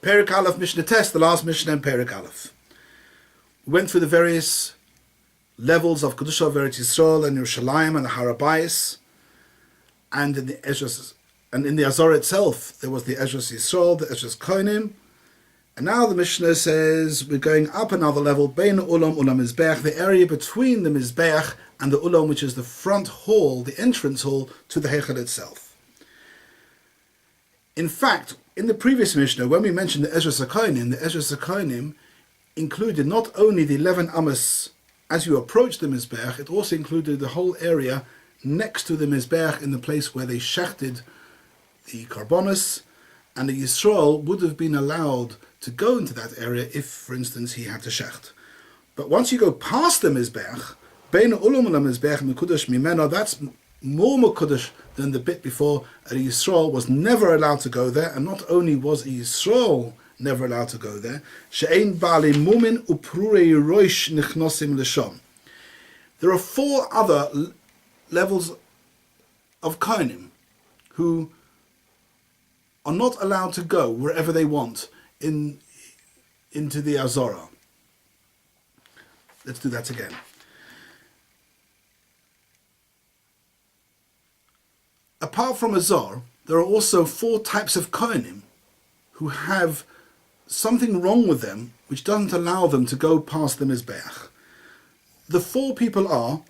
Perek Aleph Mishnah Test, the last Mishnah in Perek Aleph. We went through the various levels of Kedusha of Eretz Yisrael and Yerushalayim and the Har HaBayis, and in the Ezras, and in the Azor itself there was the Ezras Yisrael, the Ezras Kohanim, and now the Mishnah says we're going up another level, Bein Ulam Ulam Mizbeach, the area between the Mizbeach and the Ulam, which is the front hall, the entrance hall to the Heichal itself. In fact, in the previous Mishnah, when we mentioned the Ezras HaKohanim included not only the 11 Amos as you approach the Mizbeach, it also included the whole area next to the Mizbeach in the place where they shechted the Karbonos, and the Yisrael would have been allowed to go into that area if, for instance, he had to shecht. But once you go past the Mizbeach, Bein Ulam Ulam Mizbeach Mekudesh Mimeno, that's more Mekudesh than the bit before. A Yisrael was never allowed to go there, and not only was a Yisrael never allowed to go there, She'ein Bali Mumin Uprurei Roish Nichnosim Lishon. There are 4 other levels of Kohanim who are not allowed to go wherever they want into the Azorah. Let's do that again. Apart from Azor, there are also 4 types of Kohanim who have something wrong with them which doesn't allow them to go past the Mizbeach. The 4 people are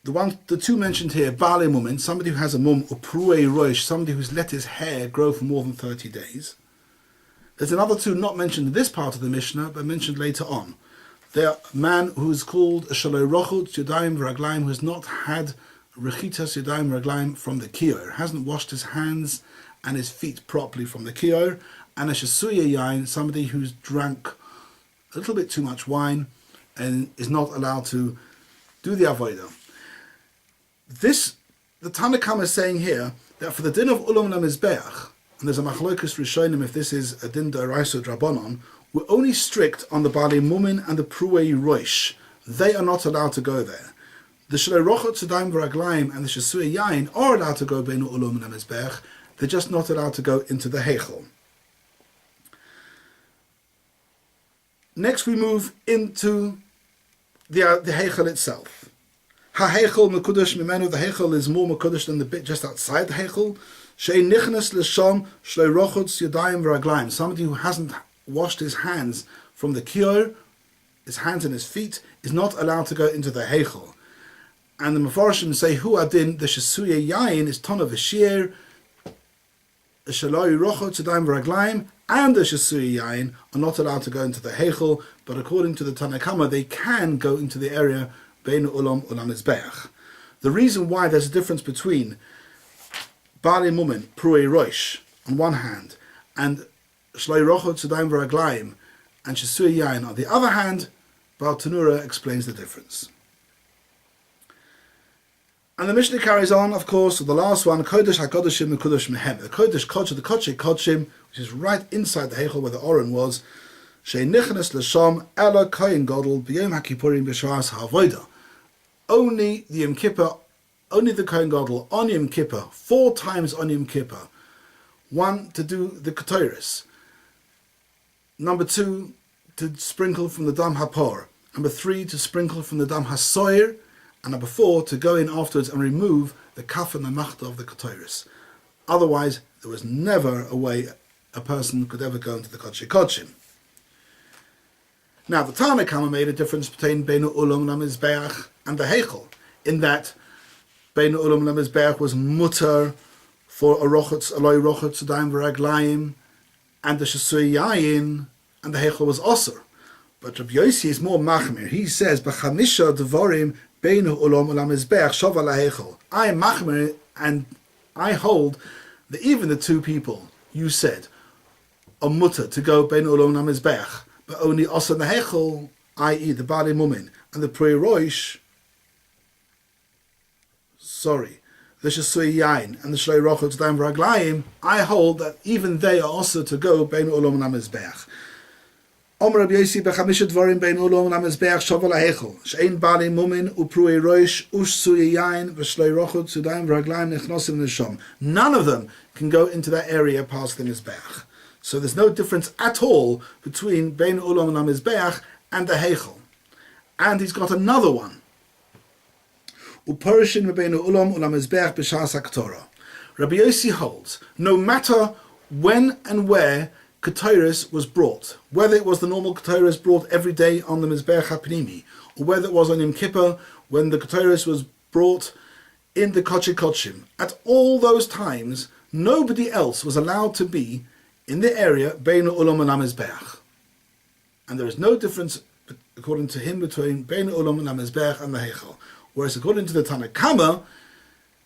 the 2 mentioned here, Baalei Mumin, somebody who has a mum, Upruei Roish, somebody who's let his hair grow for more than 30 days. There's another 2 not mentioned in this part of the Mishnah, but mentioned later on. They're a man who is called a Shaloi Rochut Yadayim V'Raglayim, who has not had Rechitas Yadayim V'Raglayim from the Kior, hasn't washed his hands and his feet properly from the Kior, and a Shesuya Yain, somebody who's drank a little bit too much wine and is not allowed to do the Avodah. The Tanna Kamma is saying here that for the din of Ulam LaMizbeach, and there's a machlokus rishonim if this is a din d'oraisa drabanan, we're only strict on the Baalei Mumin and the Pruei Roish. They are not allowed to go there. The Shalei Rochot Tzedayim V'Raglayim and the Shesuya Yain are allowed to go Bein Ulam LaMizbeach. They're just not allowed to go into the Heichel. Next we move into the Heichel itself. Ha-Heichel Mekudesh Mimenu, the Heichel is more Mekudesh than the bit just outside the Heichel. She'ein nichnas l'sham shloi rochutz yadayim v'raglayim, somebody who hasn't washed his hands from the kior, his hands and his feet, is not allowed to go into the Heichel. And the Mefarshim say, Hu adin, the Shesuya Yain is ton of a shear, the shloi rochutz yadayim v'raglayim, and the Shesuya Yain are not allowed to go into the Heichel, but according to the Tanna Kamma, they can go into the area Bein Ulam Ulam Mizbeach. The reason why there's a difference between Baalei Mumin, Pruei Roish, on one hand, and Shloi Rochot Tzedayim V'Raglayim and Shesuya Yain on the other hand, Baal Tanura explains the difference. And the Mishnah carries on, of course, with the last one, Kodesh HaKodeshim Mekudesh Mehem. The Kodesh Kodesh, the Kodesh Kodeshim, which is right inside the Heichel where the Oren was, She'ein nichnas l'sham ela Kohen Gadol b'yom HaKippurim b'shas ha'avodah. Only the Yom Kippur, only the Kohen Gadol on Yom Kippur, 4 times on Yom Kippur. 1, to do the Ketores. Number 2, to sprinkle from the Dam HaPor. Number 3, to sprinkle from the Dam HaSoyer. And number 4, to go in afterwards and remove the Kaf and the Machta of the Ketores. Otherwise, there was never a way a person could ever go into the Kodesh Kodeshim. Now, the Tanna Kamma made a difference between Bein Ulam LaMizbeach and the Heichel, in that Bein Ulam LaMizbeach was mutter for a Aloi Rochot Tzedayim V'Raglayim and the Shesuya Yain, and the Heichel was Osir. But Rabbi Yossi is more machmir. He says, B'chamisha Devarim Bein Ulam LaMizbeach Shava LaHeichel. I am machmir, and I hold that even the 2 people you said are mutter to go Bein Ulam LaMizbeach, but only Osir the Heichel, i.e. the Baalei Mumin, and the Pruei Roish, the Shesuya Yain and the Shloi Rochot Tzedayim V'Raglayim, I hold that even they are also to go Bein Ulam LaMizbeach. Omer Rabbi Yossi b'chamisha dvarim Bein Ulam LaMizbeach Shava LaHeichel, She'ein Baalei Mumin uPruei Roish uShesuya Yain v'Shloi Rochot Tzedayim V'Raglayim nichnosim l'sham. None of them can go into that area past the Mizbeach. So there's no difference at all between Bein Ulam and HaMizbeach and the Heichel. And he's got another one. Uparishin Bein Ulam and HaMizbeach b'shas haktorah. Rabbi Yossi holds, no matter when and where Ketores was brought, whether it was the normal Ketores brought every day on the Mizbeach HaPnimi, or whether it was on Yom Kippur when the Ketores was brought in the Kodesh Kodshim, at all those times, nobody else was allowed to be in the area Bein Ulam and HaMizbeach. And there is no difference, according to him, between Bein Ulam and HaMizbeach and the Heichel. Whereas according to the Tanna Kama,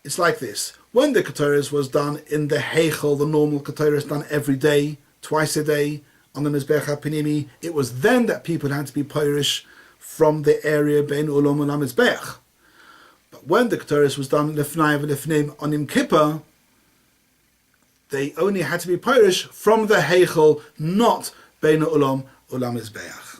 it's like this. When the Ketores was done in the Heichel, the normal Ketores done every day, twice a day, on the Mizbeach HaPnimi, it was then that people had to be Pirish from the area Bein Ulam and HaMizbeach. But when the Ketores was done Lefnai v'Lefnim on Yom Kippur, they only had to be Pirish from the Heichel, not Bein Ulam and HaMizbeach.